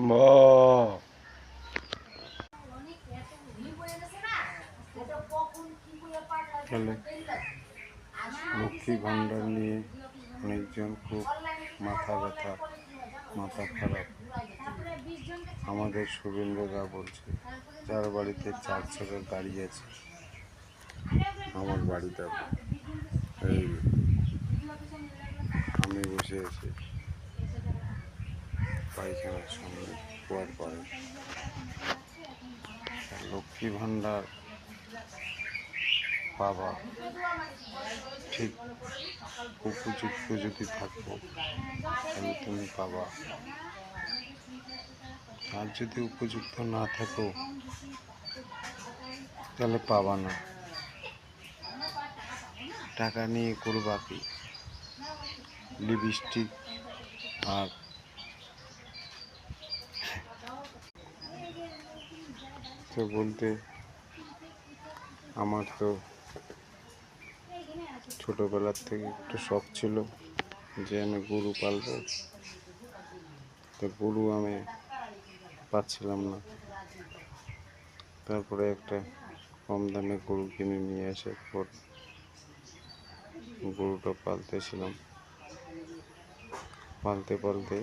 মা তাহলে লক্ষ্মী ভাণ্ডার নিয়ে অনেকজন খুব মাথা ব্যথা, মাথা খারাপ। আমাদের শুভেন্দুরা বলছে যার বাড়িতে 4 চাকার গাড়ি আছে, আমার বাড়িতে এই আমি বসে আছি পায়খানার সামনে কুয়ার পাড়ে। লক্ষ্মী ভাণ্ডার পাবা ঠিক উপযুক্ত যদি থাকো তাহলে তুমি পাবা, আর যদি উপযুক্ত না থাকো তাহলে পাবা না। টাকা নিয়ে করবা কি? লিপস্টিক আর তো বলতে আমার তো ছোটোবেলার থেকে একটু শখ ছিল যে আমি গরু পালবো, তো গরু আমি পাচ্ছিলাম না। তারপরে একটা কম দামে গরু কিনে নিয়ে আসার পর গরুটা পালতেছিলাম, পালতে পালতে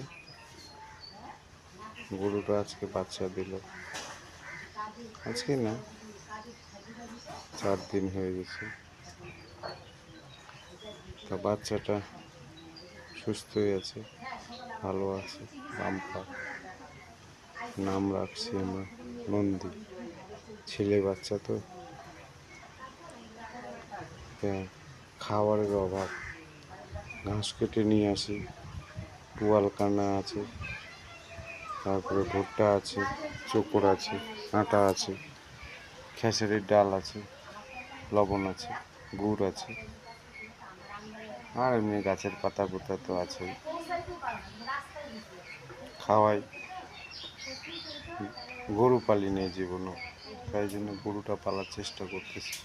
গরুটা আজকে বাচ্চা দিল। আজকে না, 4 দিন হয়ে গেছে। তা বাচ্চাটা সুস্থই আছে, ভালো আছে, বাম্পার। নাম রাখছি আমরা নন্দী, ছেলে বাচ্চা তো। খাবারের অভাব, ঘাস কেটে নিয়ে আসি, পুয়াল কানা আছে, তারপরে ভুট্টা আছে, চোকর আছে, আটা আছে, খেসারির ডাল আছে, লবণ আছে, গুড় আছে, আর এমনি গাছের পাতা পুতা তো আছেই। খাওয়াই, গরু পালি নেই জীবনও, তাই জন্য গরুটা পালার চেষ্টা করতেছি।